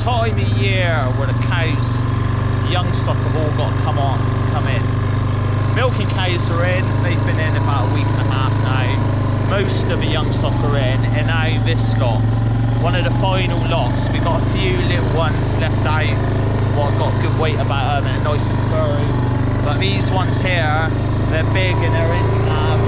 time of year where the cows, young stock, have all got to come in. Milking cows are in. They've been in about a week and a half now. Most of the young stock are in, and now this lot, one of the final lots. We've got a few little ones left out. What got good weight about them and nice and furry. But these ones here, they're big and they're in calf,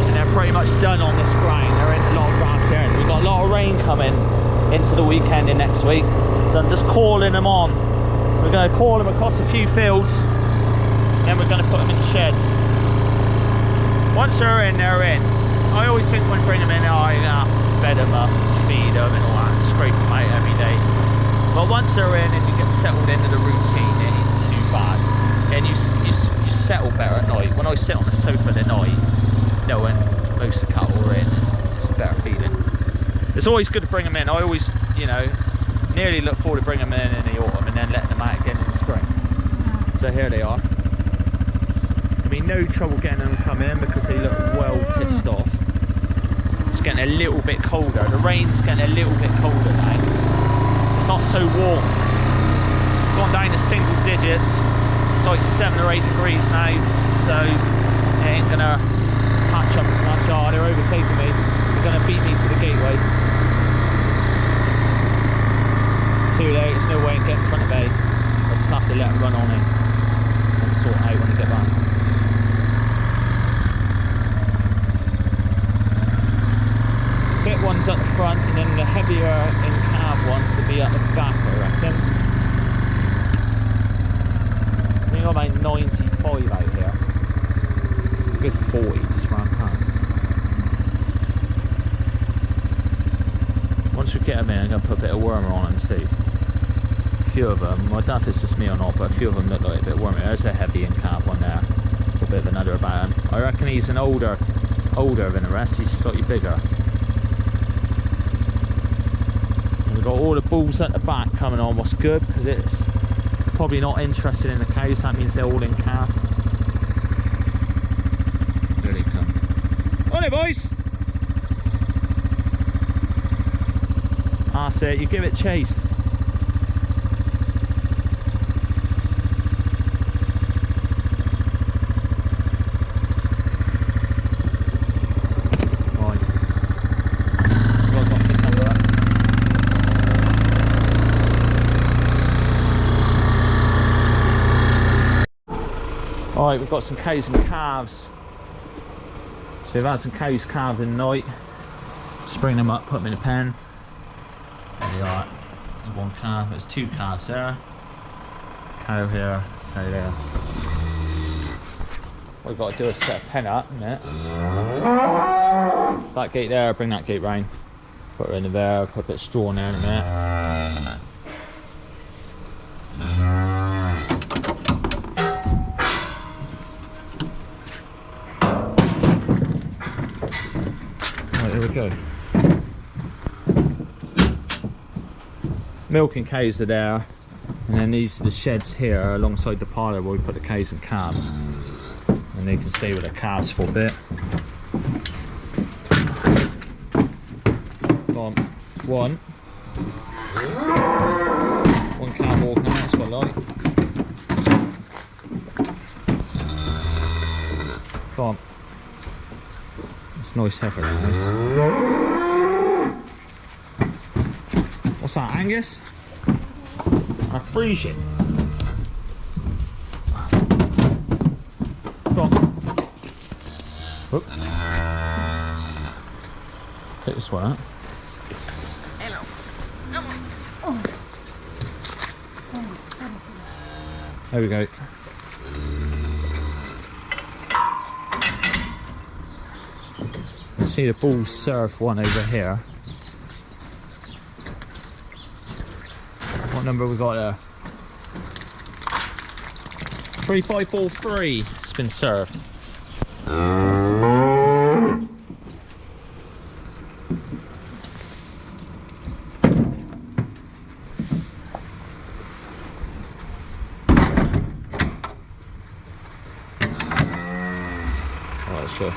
and they're pretty much done on this ground. They're in a lot of grass here, and we've got a lot of rain coming into the weekend in next week. So I'm just calling them on. We're going to call them across a few fields, then we're going to put them in the sheds. Once they're in, they're in. I always think when bringing them in, oh, you're going to have to bed them up, feed them and all that, and scrape them out every day. But once they're in and you get settled into the routine, it ain't too bad. And you settle better at night. When I sit on the sofa at night, knowing most of the cattle are in, it's a better feeling. It's always good to bring them in. I always, you know, nearly look forward to bringing them in the autumn and then letting them out again in the spring. So here they are. There'll be no trouble getting them to come in because they look well pissed off. It's getting a little bit colder. The rain's getting a little bit colder now. It's not so warm. Gone down to single digits. It's like 7 or 8 degrees now, so it ain't gonna patch up as much. Oh, they're overtaking me. They're gonna beat me to the gateway. Too late, there's no way in getting in front of A. I'll just have to let them run on in and sort it out when I get back. Fit ones at the front, and then the heavier in calf ones will be at the back, I reckon. We got about 95 out here. Good 40 just round past. Once we get them in, I'm going to put a bit of wormer on them too. A few of them, I don't know if it's just me or not, but a few of them look like a bit wormy. There's a heavy in calf one there. A bit of another about him. I reckon he's an older than the rest. He's slightly bigger. And we've got all the bulls at the back coming on. What's good, because it's probably not interested in the cows. That means they're all in calf. There they come. On it, boys! That's it, you give it chase. Alright, we've got some cows and calves. So we've had some cows calved in the night. Just bring them up, put them in a pen. There they are. There's one calf, there's 2 calves there. Cow here, cow there. What we've got to do is set a pen up, isn't it? That gate there, bring that gate round. Put her in there, put a bit of straw in there in a minute. There we go. Milking cows are there, and then these are the sheds here alongside the parlour where we put the cows and calves, and they can stay with the calves for a bit. Got one calf walking out, it's got light. Come on. It's nice heifer, nice. What's that, Angus? A Frisian. Come on. Whoop. Pick this one up. Hello. Come on. Oh. There we go. You see the bull serve one over here. What number we got there? 3543. It's been served. Let's go.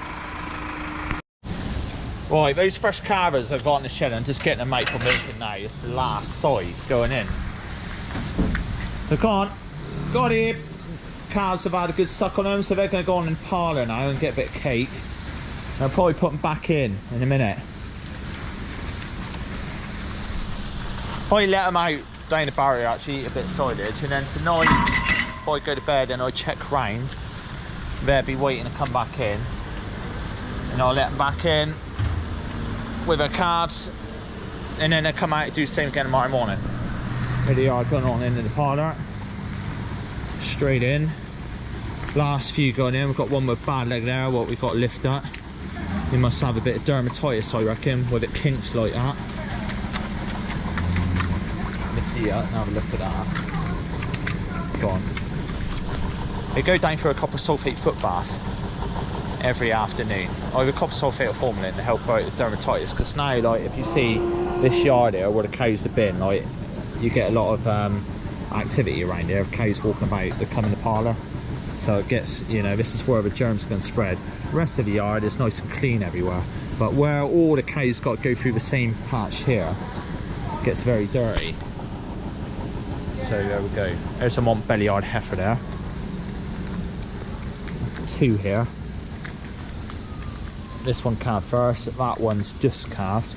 Right, those fresh calvers I've got in the shed, I'm just getting them out for milking now. It's the last side going in. So come on, got here. Calves have had a good suck on them, so they're going to go on in the parlour now and get a bit of cake. I'll probably put them back in a minute. I let them out down the barrier, actually eat a bit of silage, and then tonight, before I go to bed and I check round, they'll be waiting to come back in. And I'll let them back in with their calves, and then they'll come out and do the same again tomorrow morning. Here they are going on into the parlour. Straight in. Last few going in. We've got one with bad leg there, what we've got to lift up. We must have a bit of dermatitis, I reckon, with it kinked like that. Lift it up and have a look at that. Go on. They go down for a copper sulphate foot bath every afternoon. Either copper sulphate or formalin to help out with dermatitis. Because now, like, if you see this yard here where the cows have been, like, you get a lot of activity around here. Cows walking about, they come in the parlour. So it gets, you know, this is where the germs can spread. The rest of the yard is nice and clean everywhere. But where all the cows got to go through the same patch here, it gets very dirty. So there we go. There's a Montbéliard heifer there. 2 here. This one calved first. That one's just calved.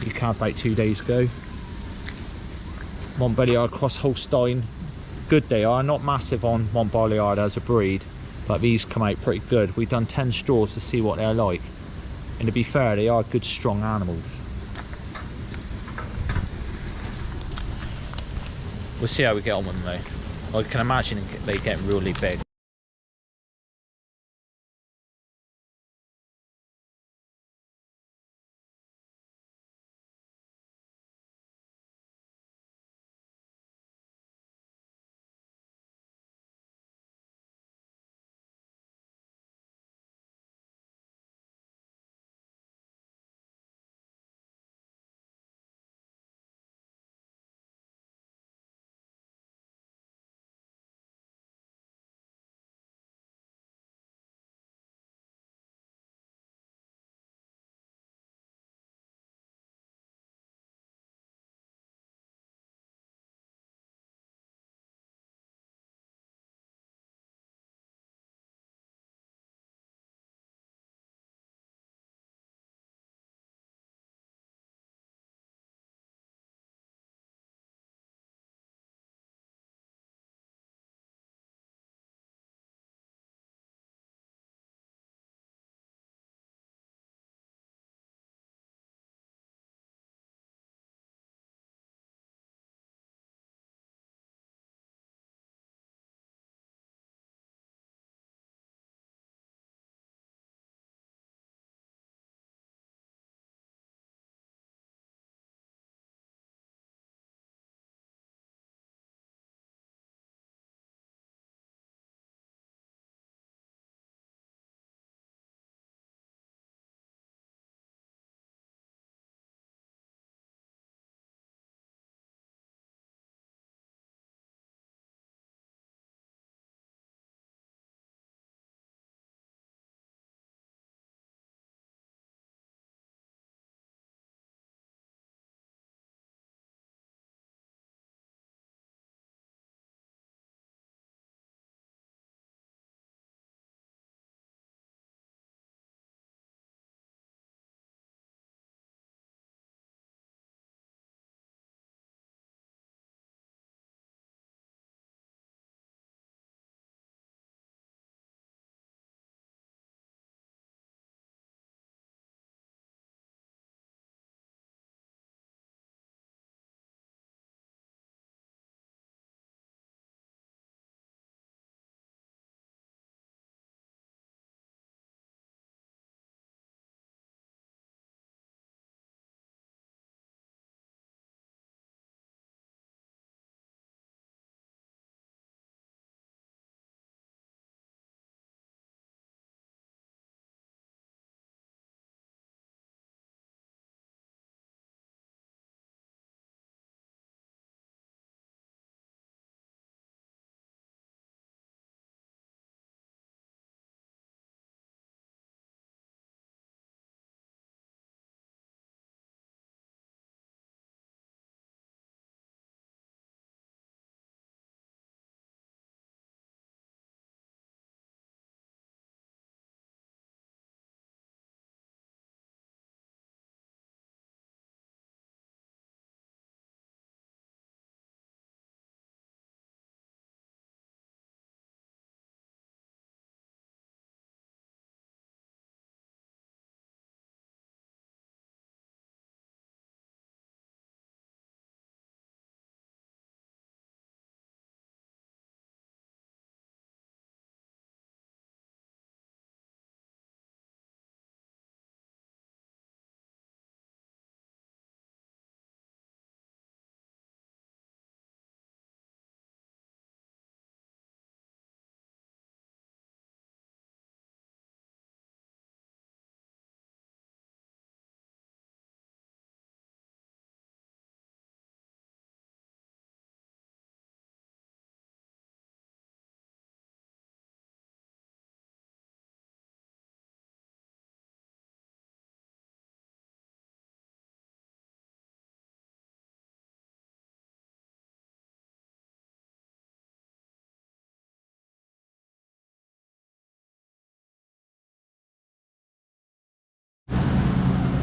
He calved about 2 days ago. Montbéliard cross Holstein. Good they are, not massive on Montbéliard as a breed, but these come out pretty good. We've done 10 straws to see what they're like, and to be fair, they are good strong animals. We'll see how we get on with them though. I can imagine they get really big.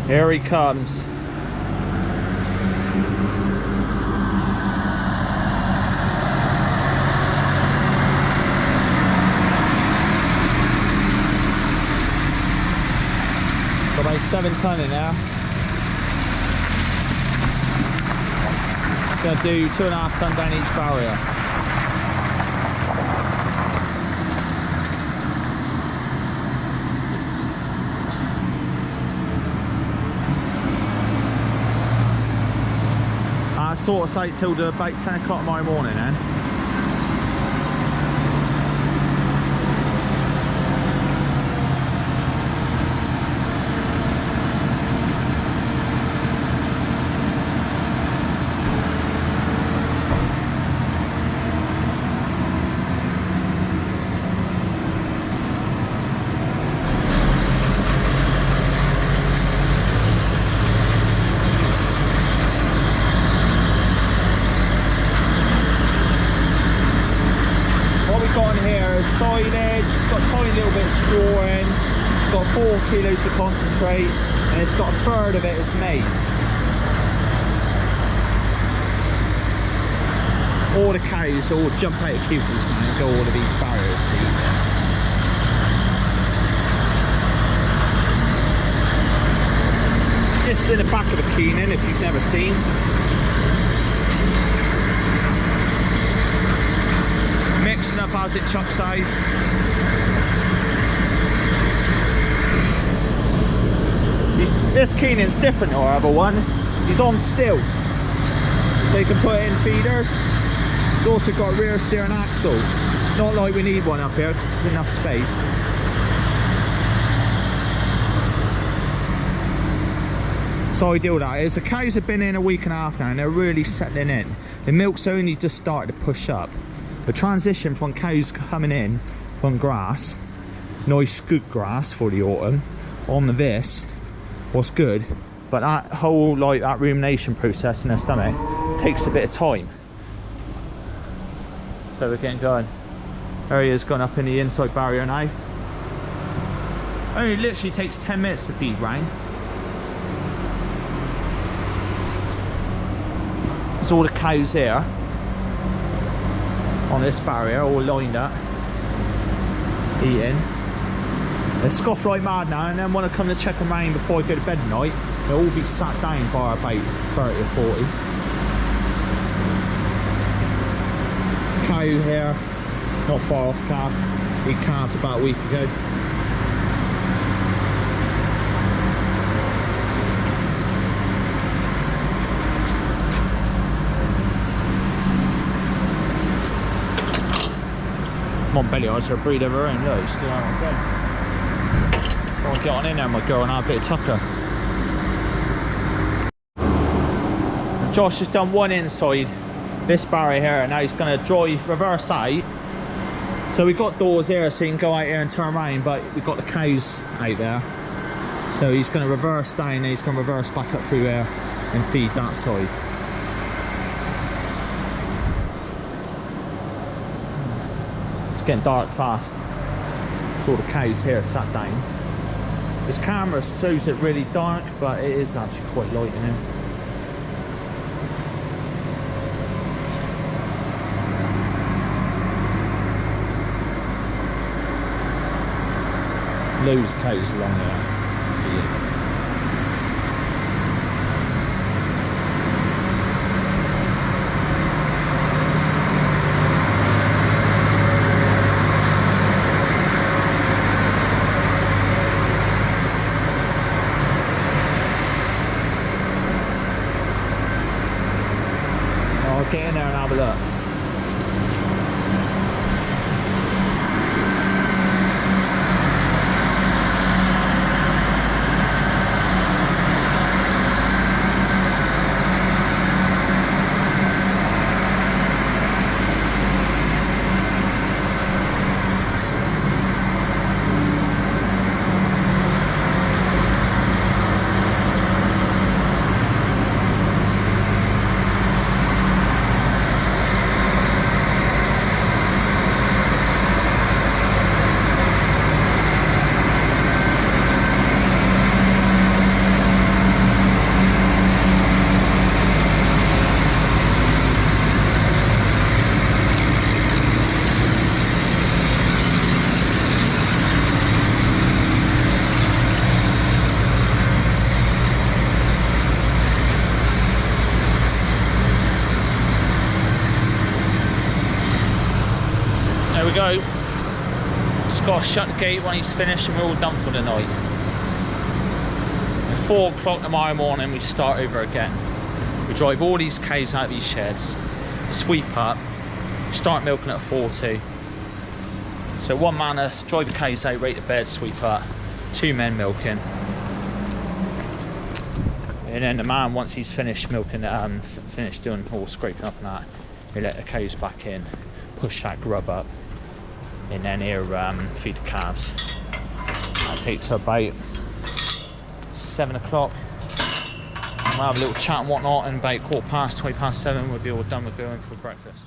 Here he comes. Got about 7 ton in there. Gonna do 2.5 ton down each barrier. Sort of say till about 10 o'clock tomorrow morning then. Silage, got a tiny little bit of straw in, got 4 kilos of concentrate, and it's got a third of it as maize. All the cows all jump out of cupels now and go all of these barriers to eat this. This is in the back of a Keenan if you've never seen. Mixing up as it chucks out. This Keenan's different to our other one. He's on stilts, so you can put it in feeders. It's also got a rear steering axle. Not like we need one up here because there's enough space. So ideal that is. The cows have been in a week and a half now and they're really settling in. The milk's only just started to push up. The transition from cows coming in from grass, nice good grass for the autumn, on this was good, but that whole that rumination process in their stomach takes a bit of time. So we're getting going. There he is, going up in the inside barrier now. Only literally takes 10 minutes to feed round. There's all the cows here on this barrier, all lined up, eating. They scoff like mad now, and then when I come to check them round before I go to bed at night, they'll all be sat down by about 30 or 40. Cow here, not far off calf. We calved about a week ago. Come on, belly eyes are a breed of her own. Look, he's still on again. Go on, get on in there, my girl, and have a bit of tucker. And Josh has done one inside this barrier here, and now he's going to drive reverse out. So we've got doors here, so you can go out here and turn around, but we've got the cows out there. So he's going to reverse down, and he's going to reverse back up through there and feed that side. Getting dark fast. It's all the cows here sat down. This camera shows it really dark, but it is actually quite light in here. Loads of cows along there. Get in there and have a look. I'll shut the gate when he's finished and we're all done for the night. At 4 o'clock tomorrow morning we start over again. We drive all these cows out of these sheds, sweep up, start milking at 4:02. So one man drive the cows out, rate the bed, sweep up, 2 men milking. And then the man, once he's finished milking, finished doing all scraping up and that, he'll let the cows back in, push that grub up, and then he'll feed the calves. That takes to about 7 o'clock. We'll have a little chat and whatnot, and about 20 past 7 we'll be all done with going for breakfast.